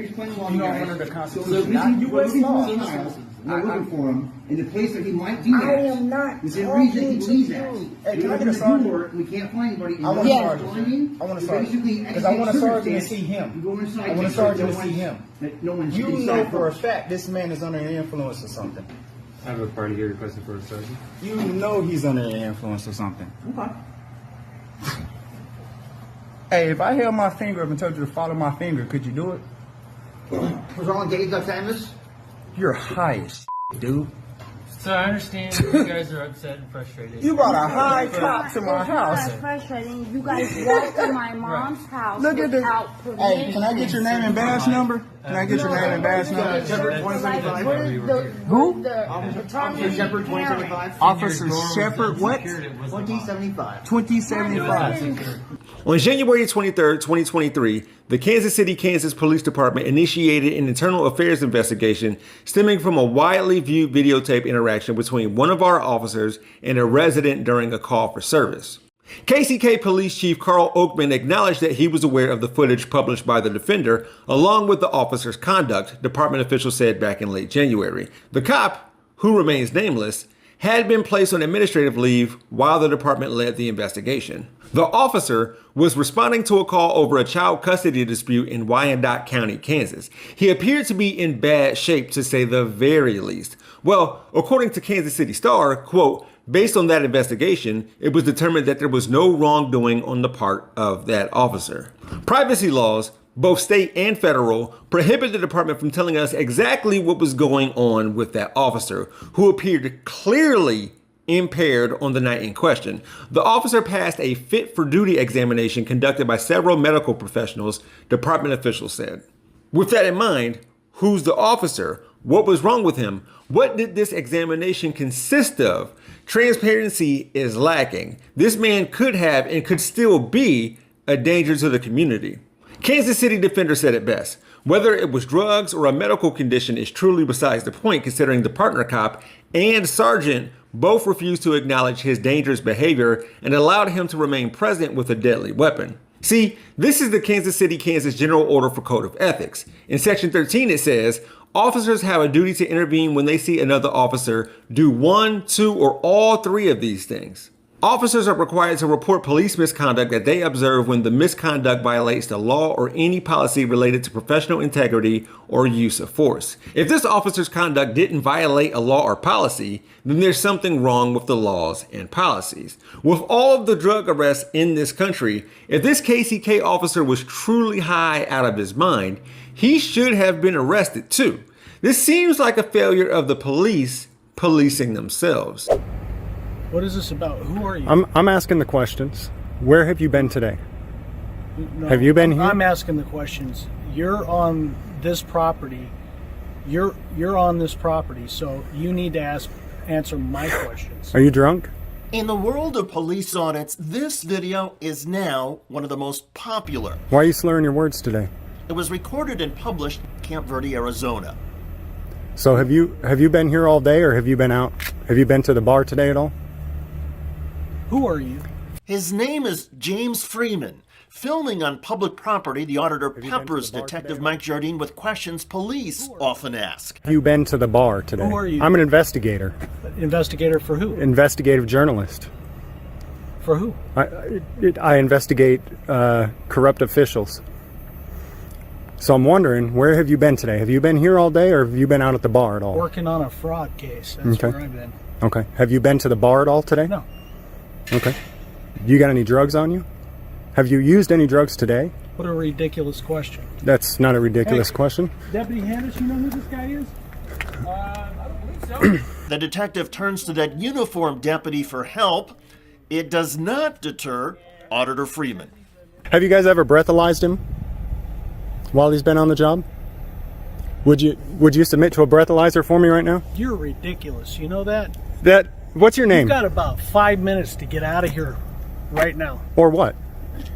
under the Constitution, not U.S. law. We're looking for him in the place that he might be at. I am not Within reason he believes talking that. to you. Hey, We can I open get a the sergeant? door and we can't find anybody. I want a And sergeant. I want a sergeant. basically Because I want a sergeant to circumstance, see him. you go inside, I want a check sergeant that to see him. that no one's You inside know for a first. fact this man is under the influence of something. I have a party here requesting for a sergeant. You know he's under the influence of something. Okay. Hey, if I held my finger up and told you to follow my finger, could you do it? Was all engaged that time, miss? You're high as dude. So I understand you guys are upset and frustrated. You brought a high cop to my house. It's frustrating. You guys walked to my mom's house Look at this. without Hey, can I get your name and badge number? Can I get your name and badge number? Who? Officer Shepard, 2075. Officer Shepard, what? 2075. 2075. On January 23, 2023, the Kansas City, Kansas Police Department initiated an internal affairs investigation stemming from a widely viewed videotape interaction between one of our officers and a resident during a call for service. KCK Police Chief Carl Oakman acknowledged that he was aware of the footage published by the defender, along with the officer's conduct, department officials said back in late January. The cop, who remains nameless, had been placed on administrative leave while the department led the investigation. The officer was responding to a call over a child custody dispute in Wyandotte County, Kansas. He appeared to be in bad shape, to say the very least. Well, according to Kansas City Star, quote, based on that investigation, it was determined that there was no wrongdoing on the part of that officer. Privacy laws, both state and federal, prohibit the department from telling us exactly what was going on with that officer, who appeared clearly impaired on the night in question. The officer passed a fit for duty examination conducted by several medical professionals, department officials said. With that in mind, who's the officer? What was wrong with him? What did this examination consist of? Transparency is lacking. This man could have and could still be a danger to the community. Kansas City defender said it best. Whether it was drugs or a medical condition is truly besides the point, considering the partner cop and sergeant both refused to acknowledge his dangerous behavior and allowed him to remain present with a deadly weapon. See, this is the Kansas City, Kansas General Order for Code of Ethics. In Section 13, it says, officers have a duty to intervene when they see another officer do one, two, or all three of these things. Officers are required to report police misconduct that they observe when the misconduct violates the law or any policy related to professional integrity or use of force. If this officer's conduct didn't violate a law or policy, then there's something wrong with the laws and policies. With all of the drug arrests in this country, if this KCK officer was truly high out of his mind, he should have been arrested too. This seems like a failure of the police policing themselves. What is this about? Who are you? I'm asking the questions. Where have you been today? No, have you been here? I'm asking the questions. You're on this property. You're on this property, so you need to answer my questions. Are you drunk? In the world of police audits, this video is now one of the most popular. Why are you slurring your words today? It was recorded and published in Camp Verde, Arizona. So have you been here all day, or have you been out? Have you been to the bar today at all? Who are you? His name is James Freeman. Filming on public property, the auditor peppers Detective Mike Jardine with questions police often ask. Have you been to the bar today? Who are you? I'm an investigator. Investigator for who? Investigative journalist. For who? I investigate corrupt officials. So I'm wondering, where have you been today? Have you been here all day, or have you been out at the bar at all? Working on a fraud case. That's where I've been. Okay. Have you been to the bar at all today? No. Okay. You got any drugs on you? Have you used any drugs today? What a ridiculous question. That's not a ridiculous question. Deputy Hannes, you know who this guy is? I don't believe so. The detective turns to that uniformed deputy for help. It does not deter Auditor Freeman. Have you guys ever breathalyzed him while he's been on the job? Would you submit to a breathalyzer for me right now? You're ridiculous. You know that? What's your name? You've got about 5 minutes to get out of here right now. Or what?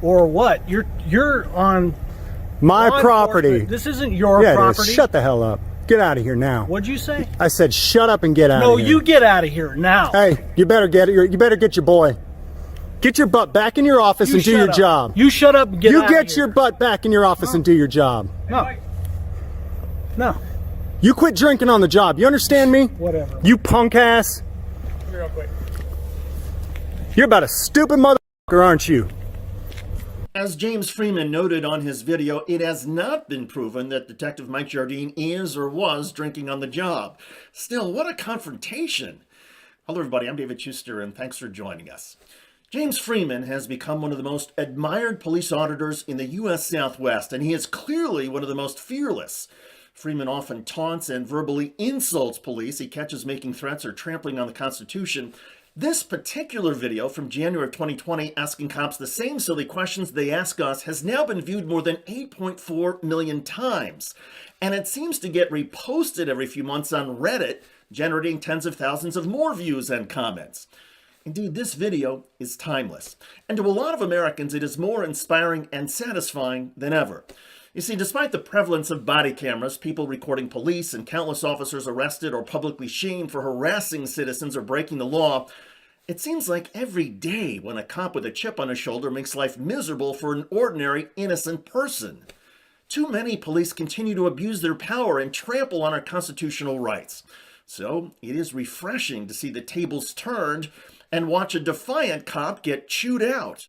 Or what? You're on my law property. enforcement. This isn't your Yeah, property. it is. Shut the hell up. Get out of here now. What'd you say? I said shut up and get out No, of here. you get out of here now. Hey, you better get your boy. Get your butt back in your office and do your job. You shut up and get out of here. You get your butt back in your office and do your job. No. No. You quit drinking on the job. You understand me? Whatever. You punk ass. Real quick. You're about a stupid motherfucker, aren't you? As James Freeman noted on his video, it has not been proven that Detective Mike Jardine is or was drinking on the job. Still, what a confrontation. Hello everybody, I'm David Schuster and thanks for joining us. James Freeman has become one of the most admired police auditors in the U.S. Southwest, and he is clearly one of the most fearless. Freeman often taunts and verbally insults police he catches making threats or trampling on the Constitution. This particular video from January of 2020 asking cops the same silly questions they ask us has now been viewed more than 8.4 million times. And it seems to get reposted every few months on Reddit, generating tens of thousands of more views and comments. Indeed, this video is timeless. And to a lot of Americans, it is more inspiring and satisfying than ever. You see, despite the prevalence of body cameras, people recording police, and countless officers arrested or publicly shamed for harassing citizens or breaking the law, it seems like every day when a cop with a chip on his shoulder makes life miserable for an ordinary, innocent person. Too many police continue to abuse their power and trample on our constitutional rights. So it is refreshing to see the tables turned and watch a defiant cop get chewed out.